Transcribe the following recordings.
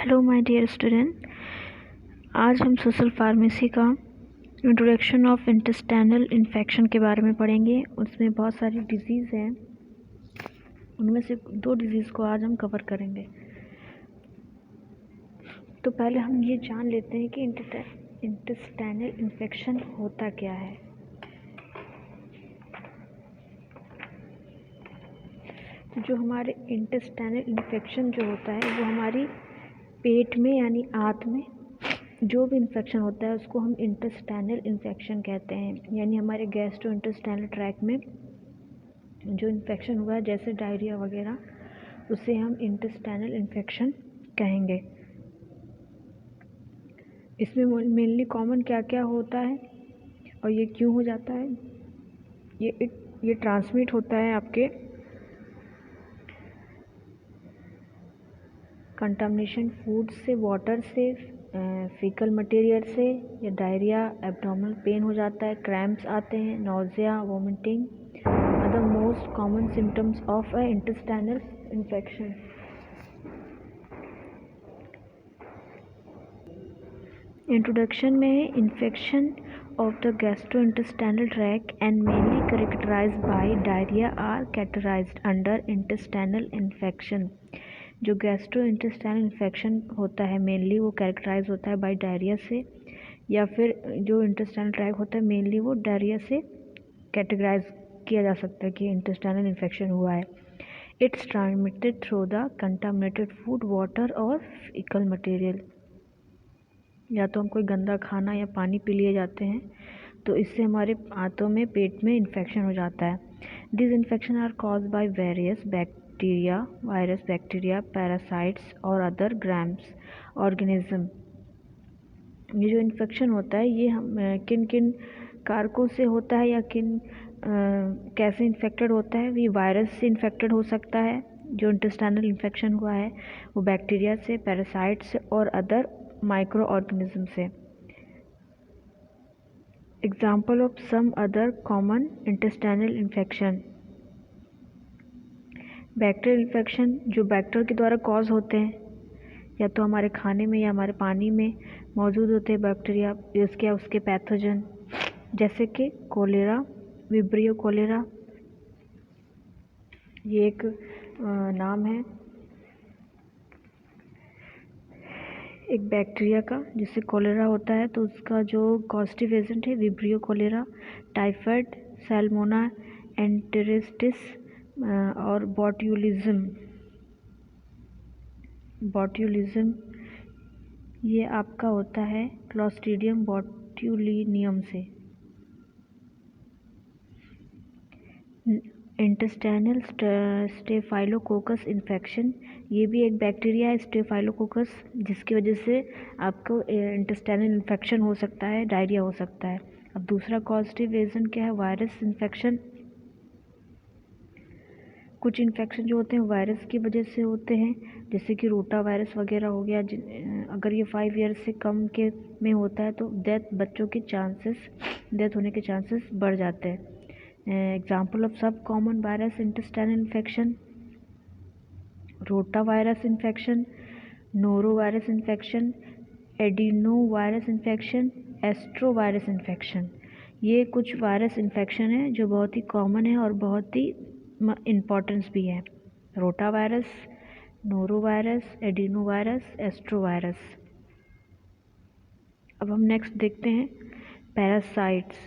Hello my dear student, आज हम social pharmacy का इंट्रोडक्शन ऑफ इंटेस्टाइनल इन्फेक्शन के बारे में पढ़ेंगे। उसमें बहुत सारी डिजीज़ हैं, उनमें से 2 डिजीज़ को आज हम कवर करेंगे। तो पहले हम ये जान लेते हैं कि इंटेस्टाइनल इन्फेक्शन होता क्या है। जो हमारे इंटेस्टाइनल इन्फेक्शन जो होता है वो हमारी पेट में यानी आंत में जो भी इन्फेक्शन होता है उसको हम इंटेस्टाइनल इन्फेक्शन कहते हैं। यानी हमारे गैस्ट्रो इंटेस्टाइनल ट्रैक्ट में जो इन्फेक्शन हुआ है जैसे डायरिया वगैरह, उसे हम इंटेस्टाइनल इन्फेक्शन कहेंगे। इसमें मेनली कॉमन क्या क्या होता है और ये क्यों हो जाता है। ये ट्रांसमिट होता है आपके कंटामिनेशन फूड से, वाटर से, फीकल मटेरियल से, या डायरिया, एब्डोमिनल पेन हो जाता है, क्रैम्प्स आते हैं, nausea, vomiting are the most common symptoms of a intestinal infection. Introduction में है infection of the gastrointestinal tract and mainly characterized by diarrhoea are categorized under intestinal infection. जो gastro intestinal infection होता है mainly वो characterise होता है bye diarrhoea से, या फिर जो इंटेस्टाइनल ट्रैक्ट होता है मेनली वो डायरिया से कैटेगराइज किया जा सकता है कि इंटेस्टाइनल इन्फेक्शन हुआ है। It's transmitted through the contaminated food, water और फीकल मटेरियल। या तो हम कोई गंदा खाना या पानी पी लिए जाते हैं तो इससे हमारे आंतों में, पेट में इन्फेक्शन हो जाता है। This infection are caused by various virus, bacteria, parasites और अदर ग्राम्स ऑर्गेनिज्म। ये जो इन्फेक्शन होता है ये हम किन किन कारकों से होता है या कैसे इन्फेक्टेड होता है। ये वायरस से इन्फेक्टेड हो सकता है, जो इंटेस्टाइनल इन्फेक्शन हुआ है वो बैक्टीरिया से, पैरासाइट से और अदर माइक्रो ऑर्गेनिज्म से। Example of some other common intestinal infection. Bacterial infection जो बैक्टीरिया के द्वारा कॉज होते हैं, या तो हमारे खाने में या हमारे पानी में मौजूद होते हैं बैक्टीरिया, उसके पैथोजन, जैसे कि कोलेरा, विब्रियो कोलेरा, ये एक नाम है एक बैक्टीरिया का जिससे कोलेरा होता है। तो उसका जो कॉजेटिव एजेंट है विब्रियो कोलेरा, टाइफाइड, सैल्मोना एंटेरिस्टिस और बॉट्यूलिज्म ये आपका होता है क्लॉस्ट्रीडियम बॉट्यूलिनियम से। इंटेस्टाइनल स्टेफाइलोकोकस इन्फेक्शन, ये भी एक बैक्टीरिया है स्टेफाइलोकोकस, जिसकी वजह से आपको इंटेस्टाइनल इन्फेक्शन हो सकता है, डायरिया हो सकता है। अब दूसरा कॉजेटिव एजेंट क्या है, वायरस इन्फेक्शन। कुछ इन्फेक्शन जो होते हैं वायरस की वजह से होते हैं, जैसे कि रोटा वायरस वगैरह हो गया। अगर ये 5 ईयर्स से कम के में होता है तो डेथ होने के चांसेस बढ़ जाते हैं। एग्जाम्पल ऑफ सब common virus intestinal infection: rota virus infection, noro virus infection, adeno virus infection, astro virus infection. ये कुछ वायरस इन्फेक्शन है जो बहुत ही कॉमन है और बहुत ही इम्पॉर्टेंस भी है। Rota virus, noro virus, adeno virus, astro virus. अब हम नेक्स्ट देखते हैं parasites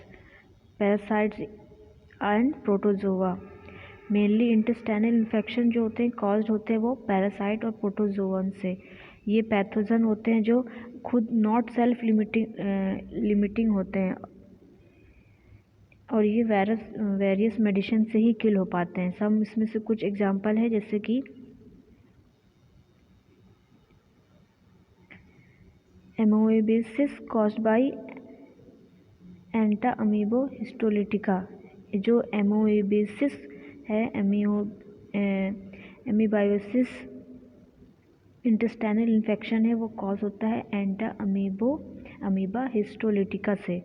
and protozoa. Mainly intestinal infection जो होते हैं कॉज्ड होते हैं वो पैरासाइट और प्रोटोजोअन से। ये पैथोजन होते हैं जो खुद नॉट सेल्फ लिमिटिंग होते हैं और ये वेरियस मेडिसिन से ही किल हो पाते हैं। सब इसमें से कुछ एग्जांपल है, जैसे कि एमोएबिसिस कॉज्ड बाय एंटा अमीबो हिस्टोलिटिका। जो एमोएबिसिस है, एमीबायोसिस इंटेस्टाइनल इन्फेक्शन है, वो कॉज होता है एंटा अमीबा हिस्टोलिटिका से।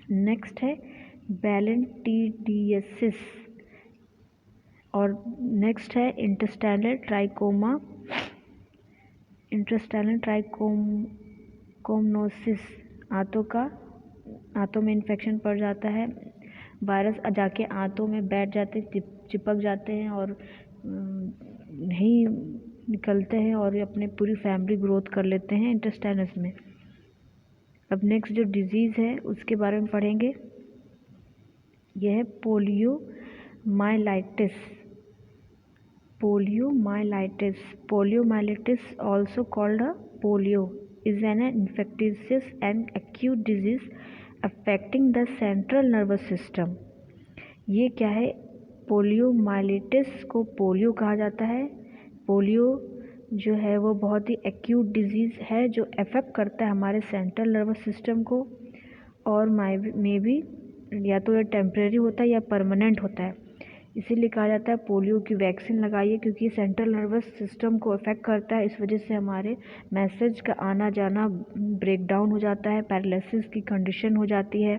नेक्स्ट है बैलेंटिडियसिस और नेक्स्ट है इंटेस्टाइनल ट्राइकोमोसिस। आंतों में इन्फेक्शन पड़ जाता है, वायरस जाके आंतों में बैठ जाते, चिपक जाते हैं और नहीं निकलते हैं और अपने पूरी फैमिली ग्रोथ कर लेते हैं इंटेस्टाइनस में। अब नेक्स्ट जो डिजीज़ है उसके बारे में पढ़ेंगे, यह है Poliomyelitis, also called a polio, is an infectious and acute disease affecting the central nervous system. ये क्या है? पोलियोमाइलिटिस को पोलियो कहा जाता है। पोलियो जो है वो बहुत ही एक्यूट डिजीज़ है जो अफेक्ट करता है हमारे सेंट्रल नर्वस सिस्टम को, और मे बी या तो ये टेम्परेरी होता है या परमानेंट होता है। इसीलिए कहा जाता है पोलियो की वैक्सीन लगाइए, क्योंकि सेंट्रल नर्वस सिस्टम को अफेक्ट करता है। इस वजह से हमारे मैसेज का आना जाना ब्रेक डाउन हो जाता है, पैरालिसिस की कंडीशन हो जाती है।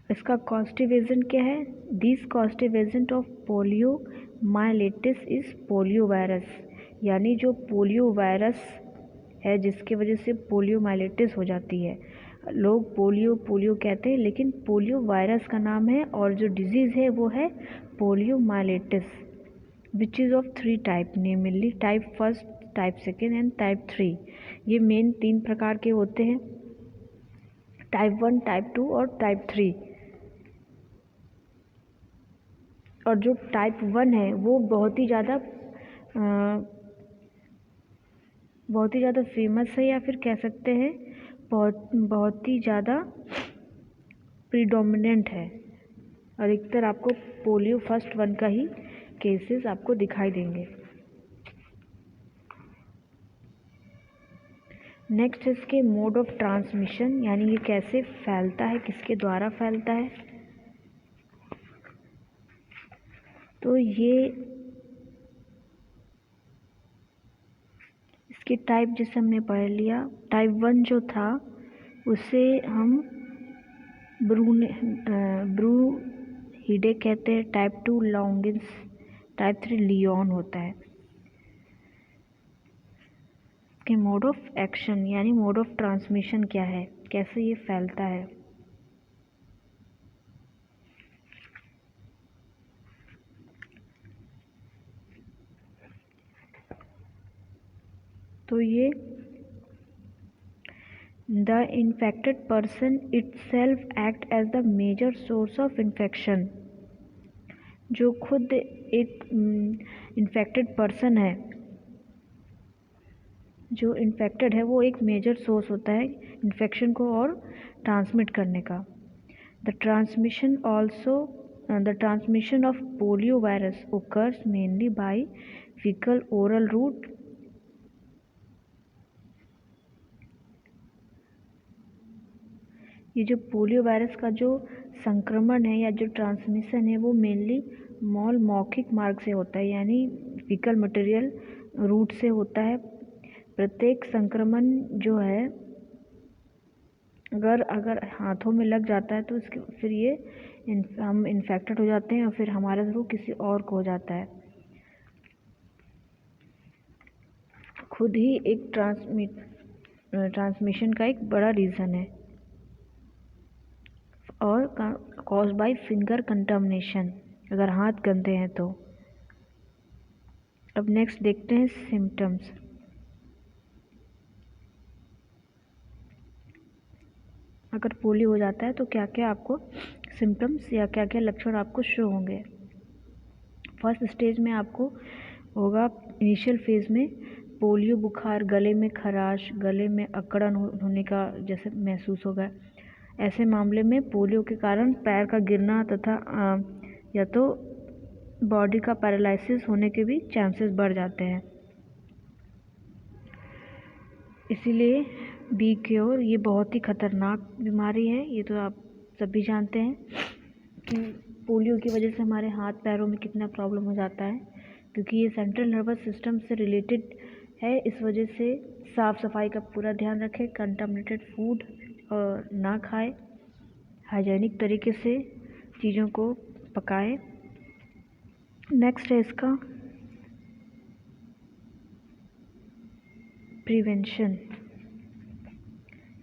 इसका कॉजेटिव एजेंट क्या है? This causative agent of poliomyelitis is polio virus, यानी जो पोलियो वायरस है जिसकी वजह से पोलियोमाइलिटिस हो जाती है। लोग पोलियो कहते हैं, लेकिन पोलियो वायरस का नाम है, और जो डिजीज़ है वो है poliomyelitis, which is of 3 type, namely type 1, type 2 and type 3। ये मेन 3 प्रकार के होते हैं, टाइप 1, टाइप 2 और टाइप 3। और जो टाइप 1 है वो बहुत ही ज़्यादा फेमस है, या फिर कह सकते हैं बहुत ही ज़्यादा प्रीडोमिनेंट है। अधिकतर आपको पोलियो फर्स्ट 1 का ही केसेस आपको दिखाई देंगे। नेक्स्ट इसके मोड ऑफ ट्रांसमिशन, यानी ये कैसे फैलता है, किसके द्वारा फैलता है। तो ये इसके टाइप जैसे हमने पढ़ लिया, टाइप 1 जो था उसे हम ब्रूहीडे कहते हैं, टाइप 2 लॉन्गिन्स, टाइप 3 लियोन होता है। इसके मोड ऑफ एक्शन यानी मोड ऑफ ट्रांसमिशन क्या है, कैसे ये फैलता है। तो ये the infected person itself act as the major source of infection. जो खुद एक इन्फेक्टेड पर्सन है, जो इन्फेक्टेड है, वो एक मेजर सोर्स होता है इन्फेक्शन को और ट्रांसमिट करने का। The transmission of polio virus occurs mainly by faecal oral route. ये जो पोलियो वायरस का जो संक्रमण है या जो ट्रांसमिशन है वो मेनली मौखिक मार्ग से होता है, यानी फीकल मटेरियल रूट से होता है। प्रत्येक संक्रमण जो है अगर हाथों में लग जाता है तो इसके फिर ये हम इन्फेक्टेड हो जाते हैं और फिर हमारा थ्रू किसी और को हो जाता है। खुद ही एक ट्रांसमिशन का एक बड़ा रीज़न है, और कॉज बाय फिंगर कंटामिनेशन, अगर हाथ गंदे हैं तो। अब नेक्स्ट देखते हैं सिम्टम्स। अगर पोलियो हो जाता है तो क्या क्या आपको सिम्टम्स या क्या क्या लक्षण आपको शो होंगे। फर्स्ट स्टेज में आपको होगा, इनिशियल फेज़ में पोलियो बुखार, गले में खराश, गले में अकड़न होने का जैसे महसूस होगा। ऐसे मामले में पोलियो के कारण पैर का गिरना तथा या तो बॉडी का पैरालिसिस होने के भी चांसेस बढ़ जाते हैं। इसीलिए बी क्योर, ये बहुत ही खतरनाक बीमारी है। ये तो आप सभी जानते हैं कि पोलियो की वजह से हमारे हाथ पैरों में कितना प्रॉब्लम हो जाता है, क्योंकि ये सेंट्रल नर्वस सिस्टम से रिलेटेड है। इस वजह से साफ़ सफाई का पूरा ध्यान रखें, कंटामिनेटेड फूड ना खाएं, हाइजीनिक तरीके से चीज़ों को पकाएं, नेक्स्ट है इसका प्रिवेंशन,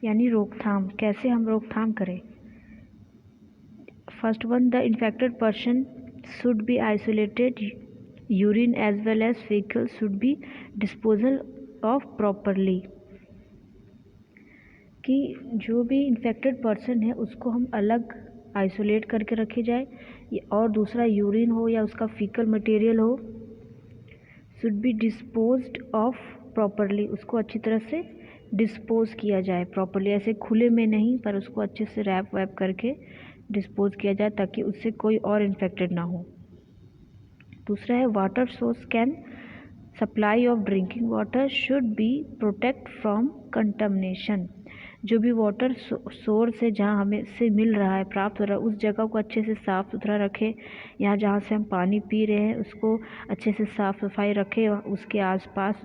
यानी रोकथाम। कैसे हम रोकथाम करें? First one, the infected person should be isolated, urine as well as faecal should be disposal of properly. कि जो भी इन्फेक्टेड पर्सन है उसको हम अलग आइसोलेट करके रखे जाए, और दूसरा यूरिन हो या उसका फीकल मटेरियल हो should be disposed of properly, उसको अच्छी तरह से डिस्पोज किया जाए प्रॉपरली, ऐसे खुले में नहीं पर उसको अच्छे से रैप वैप करके डिस्पोज किया जाए ताकि उससे कोई और इन्फेक्टेड ना हो। दूसरा है water source can supply of drinking water should be protect from contamination. जो भी वाटर सोर्स है जहाँ हमें से मिल रहा है, प्राप्त हो रहा है, उस जगह को अच्छे से साफ़ सुथरा रखें। यहाँ जहाँ से हम पानी पी रहे हैं उसको अच्छे से साफ़ सफाई रखें, उसके आसपास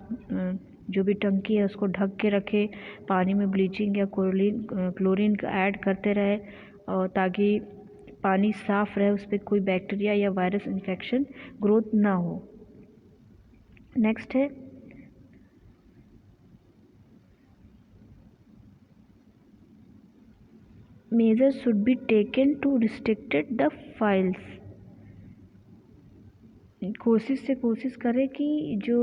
जो भी टंकी है उसको ढक के रखें, पानी में ब्लीचिंग या क्लोरीन का ऐड करते रहे, और ताकि पानी साफ़ रहे, उस पर कोई बैक्टीरिया या वायरस इन्फेक्शन ग्रोथ ना हो। नेक्स्ट है measures should be taken to restrict the files। कोशिश करें कि जो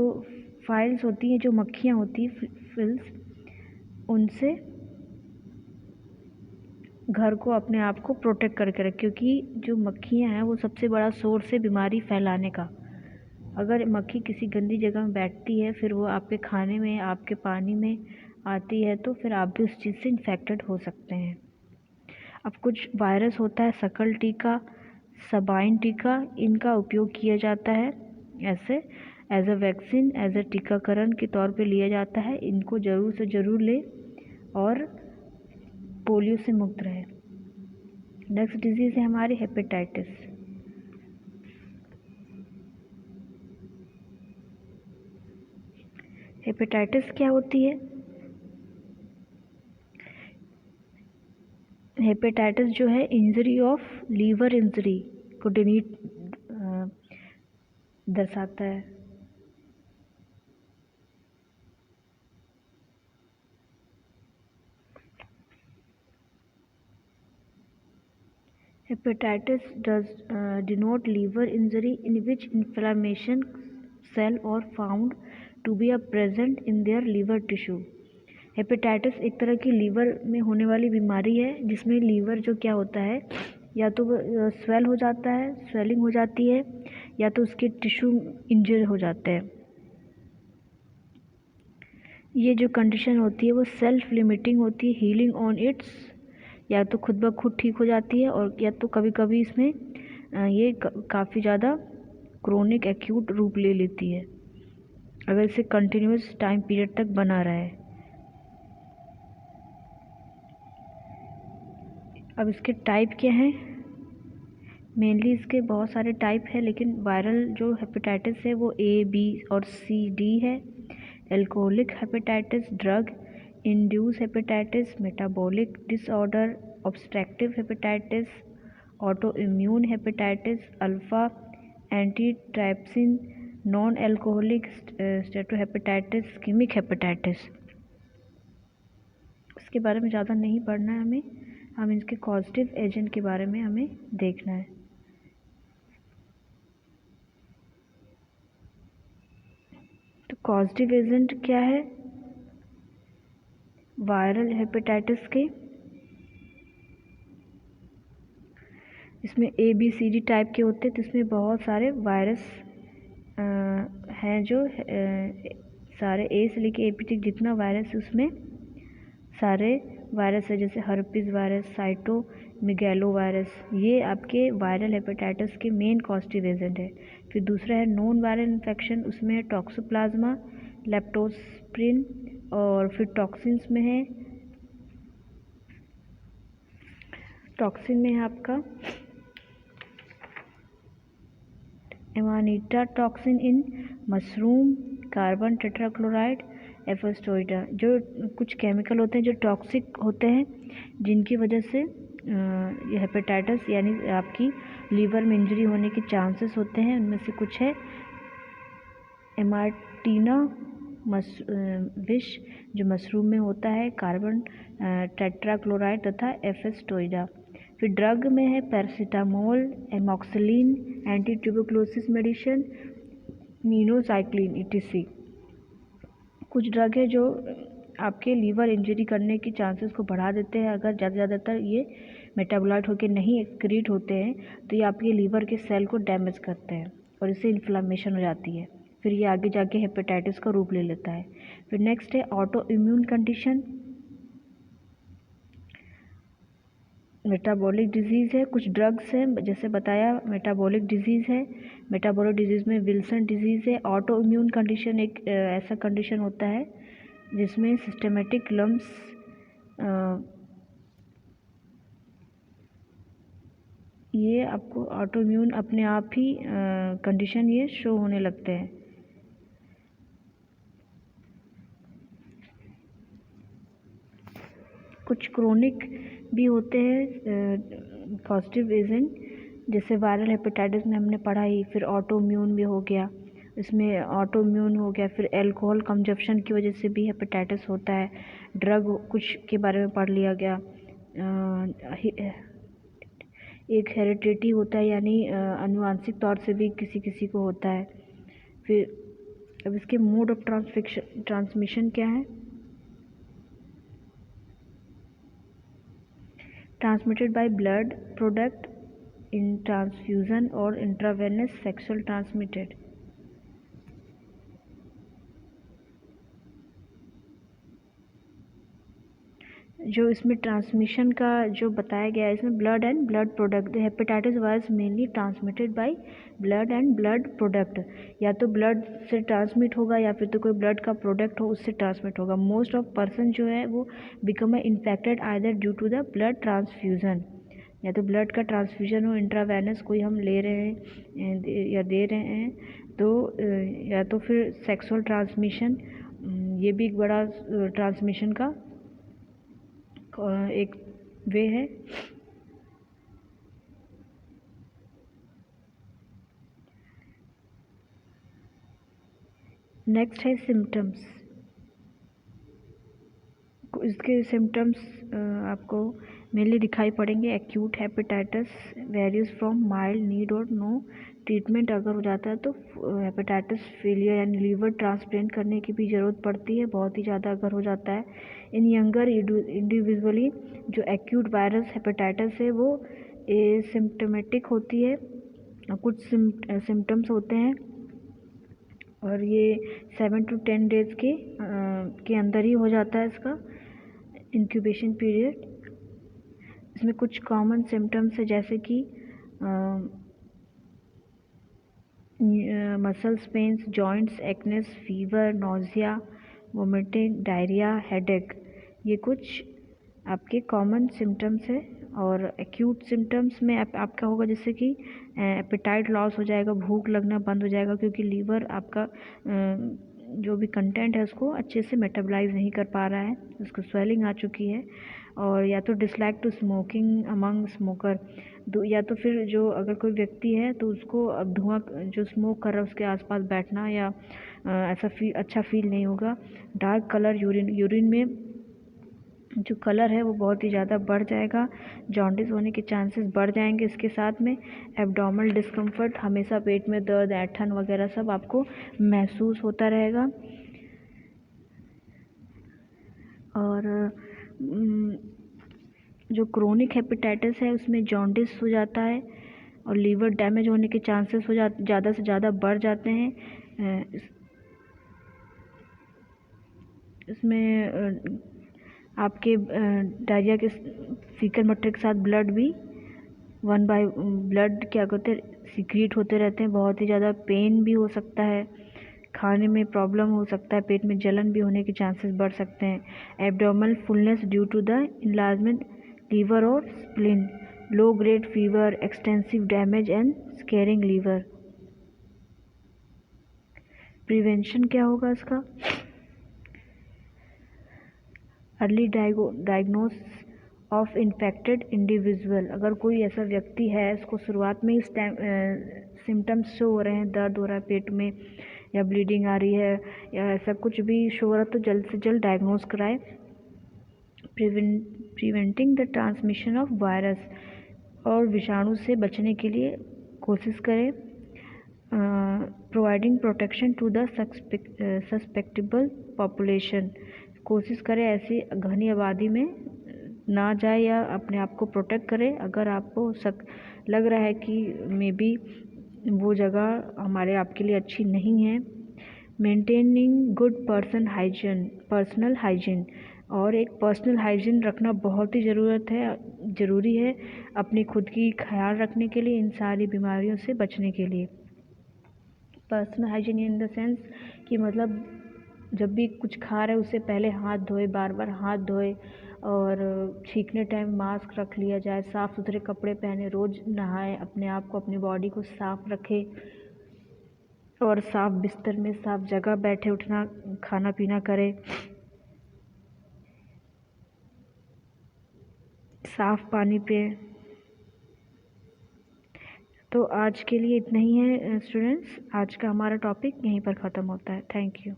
फाइल्स होती हैं, जो मक्खियाँ होती हैं फिल्स, उनसे घर को अपने आप को प्रोटेक्ट करके रखें, क्योंकि जो मक्खियाँ हैं वो सबसे बड़ा सोर्स है बीमारी फैलाने का। अगर मक्खी किसी गंदी जगह में बैठती है फिर वो आपके खाने में, आपके पानी में आती है, तो फिर आप भी उस चीज़ से इन्फेक्टेड हो सकते हैं। अब कुछ वायरस होता है सकल टीका, सबाइन टीका, इनका उपयोग किया जाता है ऐसे as a vaccine, as a टीकाकरण के तौर पे लिया जाता है। इनको ज़रूर से ज़रूर लें और पोलियो से मुक्त रहे। नेक्स्ट डिजीज़ है हमारी हेपेटाइटिस। हेपेटाइटिस क्या होती है? हेपेटाइटिस जो है इंजरी ऑफ लीवर इंजरी को दर्शाता है। Hepatitis does denote liver injury in which inflammation cell are found to be present in their liver tissue। Hepatitis एक तरह की लीवर में होने वाली बीमारी है जिसमें लीवर जो क्या होता है, या तो स्वेल हो जाता है, स्वेलिंग हो जाती है, या तो उसके टिश्यू इंजर हो जाते हैं। ये जो कंडीशन होती है वो सेल्फ लिमिटिंग होती है, हीलिंग ऑन इट्स, या तो खुद ब खुद ठीक हो जाती है, और या तो कभी कभी इसमें ये काफ़ी ज़्यादा क्रोनिक एक्यूट रूप ले लेती है अगर इसे कंटिन्यूस टाइम पीरियड तक बना रहे। अब इसके टाइप क्या हैं? मेनली इसके बहुत सारे टाइप है, लेकिन वायरल जो हेपेटाइटिस है वो A, B और C, D है। Alcoholic hepatitis, drug induced hepatitis, metabolic disorder, obstructive hepatitis, auto immune hepatitis, alpha antitrypsin, non alcoholic steatohepatitis, ischaemic hepatitis. इसके बारे में ज़्यादा नहीं पढ़ना है हम इसके कॉजेटिव एजेंट के बारे में हमें देखना है। तो कॉजेटिव एजेंट क्या है वायरल हेपेटाइटिस के? इसमें ABCD टाइप के होते हैं, तो इसमें बहुत सारे वायरस हैं जो सारे A से लेके AP तक जितना वायरस है उसमें सारे वायरस है, जैसे हर्पिस वायरस, साइटोमेगालो वायरस, ये आपके वायरल हेपेटाइटिस के मेन कॉजेटिव एजेंट है। फिर दूसरा है नॉन वायरल इन्फेक्शन, उसमें है टॉक्सोप्लाज्मा, लेप्टोस्पिरिन, और फिर टॉक्सिन्स में है, टॉक्सिन में है आपका amanita toxin in mushroom, carbon tetrachloride, एफोस्टोइडा। जो कुछ केमिकल होते हैं जो टॉक्सिक होते हैं, जिनकी वजह से ये हेपेटाइटिस यानी आपकी लीवर में इंजरी होने के चांसेस होते हैं। उनमें से कुछ है एमार्टीना विष जो मशरूम में होता है, कार्बन टेट्राक्लोराइड तथा एफेस्टोइडा। फिर ड्रग में है paracetamol, एमॉक्सिलिन, anti tuberculosis medicine, minocycline etc। कुछ ड्रग है जो आपके लीवर इंजरी करने की चांसेस को बढ़ा देते हैं। अगर ज़्यादातर ये मेटाबोलाइट होकर नहीं एक्सक्रीट होते हैं तो ये आपके लीवर के सेल को डैमेज करते हैं और इससे इन्फ्लामेशन हो जाती है। फिर ये आगे जाके हेपेटाइटिस का रूप ले लेता है। फिर नेक्स्ट है auto immune condition, metabolic disease है। कुछ ड्रग्स हैं जैसे बताया मेटाबॉलिक डिजीज़ है। मेटाबॉलिक डिजीज़ में विल्सन डिजीज़ है। ऑटो इम्यून कंडीशन एक ऐसा कंडीशन होता है जिसमें सिस्टमेटिक लम्प्स ये आपको ऑटो इम्यून अपने आप ही कंडीशन ये शो होने लगते हैं। कुछ क्रोनिक भी होते हैं पॉजिटिव एजेंट, जैसे वायरल हेपेटाइटिस में हमने पढ़ा ही। फिर ऑटो इम्यून भी हो गया, इसमें ऑटो इम्यून हो गया। फिर अल्कोहल कंजप्शन की वजह से भी हेपेटाइटिस होता है। ड्रग कुछ के बारे में पढ़ लिया गया। एक हेरिडिटी होता है यानी आनुवांशिक तौर से भी किसी किसी को होता है। फिर अब इसके मोड ऑफ ट्रांसमिशन क्या है? Transmitted by blood product in transfusion और इंट्रावेनस सेक्सुअल ट्रांसमिटेड। जो इसमें ट्रांसमिशन का जो बताया गया है इसमें blood and blood product. Hepatitis was mainly transmitted by blood and blood product, या तो ब्लड से ट्रांसमिट होगा या फिर तो कोई ब्लड का प्रोडक्ट हो उससे ट्रांसमिट होगा। मोस्ट ऑफ पर्सन जो है वो become infected either due to the blood transfusion, या तो ब्लड का ट्रांसफ्यूजन हो, इंट्रावेनस कोई हम ले रहे हैं या दे रहे हैं तो, या तो फिर सेक्सुअल ट्रांसमिशन, ये भी एक बड़ा ट्रांसमिशन का एक वे है। नेक्स्ट है सिम्टम्स। इसके सिम्टम्स आपको मेनली दिखाई पड़ेंगे। Acute hepatitis various from mild, need और नो ट्रीटमेंट। अगर हो जाता है तो हेपेटाइटिस फेलियर यानी लीवर ट्रांसप्लांट करने की भी ज़रूरत पड़ती है, बहुत ही ज़्यादा अगर हो जाता है। इन यंगर इंडिविजुअली जो एक्यूट वायरस हेपेटाइटिस है वो एसिम्प्टोमेटिक होती है, कुछ सिम्टम्स होते हैं और ये 7 to 10 डेज़ के अंदर ही हो जाता है इसका इंक्यूबेशन पीरियड। इसमें कुछ कॉमन सिम्टम्स है जैसे कि muscles pains, joints, achiness, fever, nausea, vomiting, diarrhoea, headache. ये कुछ आपके कॉमन सिम्टम्स है। और एक्यूट सिम्टम्स में आपका होगा जैसे कि एपेटाइट लॉस हो जाएगा, भूख लगना बंद हो जाएगा क्योंकि लीवर आपका जो भी कंटेंट है उसको अच्छे से मेटाबोलाइज नहीं कर पा रहा है, उसको स्वेलिंग आ चुकी है। और या तो dislike to smoking among smoker, या तो फिर जो अगर कोई व्यक्ति है तो उसको अब धुआं जो स्मोक कर रहा है उसके आसपास बैठना या ऐसा अच्छा फील नहीं होगा। डार्क कलर यूरिन में जो कलर है वो बहुत ही ज़्यादा बढ़ जाएगा। जॉन्डिस होने के चांसेस बढ़ जाएंगे। इसके साथ में एब्डोमिनल डिस्कम्फर्ट, हमेशा पेट में दर्द, ऐंठन वगैरह सब आपको महसूस होता रहेगा। और जो क्रोनिक हेपेटाइटिस है उसमें जॉन्डिस हो जाता है और लीवर डैमेज होने के चांसेस ज़्यादा से ज़्यादा बढ़ जाते हैं। इसमें आपके डायरिया के फीकल मटर के साथ ब्लड भी ब्लड क्या कहते हैं सीक्रेट होते रहते हैं। बहुत ही ज़्यादा पेन भी हो सकता है, खाने में प्रॉब्लम हो सकता है, पेट में जलन भी होने के चांसेस बढ़ सकते हैं। Abdominal fullness due to the enlargement liver और spleen, low grade fever, extensive damage and scarring liver. Prevention क्या होगा इसका? Early diagnose of infected individual. अगर कोई ऐसा व्यक्ति है, उसको शुरुआत में ही सिम्टम्स शो हो रहे हैं, दर्द हो रहा है पेट में या ब्लीडिंग आ रही है या ऐसा कुछ भी शो हो रहा है, तो जल्द से जल्द डायग्नोज कराए। Preventing the transmission of virus, और विषाणु से बचने के लिए कोशिश करें। Providing protection to the susceptible population, कोशिश करें ऐसी घनी आबादी में ना जाए या अपने आप को प्रोटेक्ट करें। अगर आपको लग रहा है कि मे बी वो जगह हमारे आपके लिए अच्छी नहीं है। मेंटेनिंग गुड पर्सनल हाइजीन, और एक पर्सनल हाइजीन रखना बहुत ही ज़रूरी है अपनी खुद की ख्याल रखने के लिए, इन सारी बीमारियों से बचने के लिए। Personal hygiene in the sense कि मतलब जब भी कुछ खा रहे उससे पहले हाथ धोए, बार बार हाथ धोए, और छींकने टाइम मास्क रख लिया जाए, साफ़ सुथरे कपड़े पहने, रोज़ नहाए, अपने आप को, अपनी बॉडी को साफ़ रखे, और साफ़ बिस्तर में साफ़ जगह बैठे उठना खाना पीना करे, साफ़ पानी पिए। तो आज के लिए इतना ही है स्टूडेंट्स, आज का हमारा टॉपिक यहीं पर ख़त्म होता है। Thank you.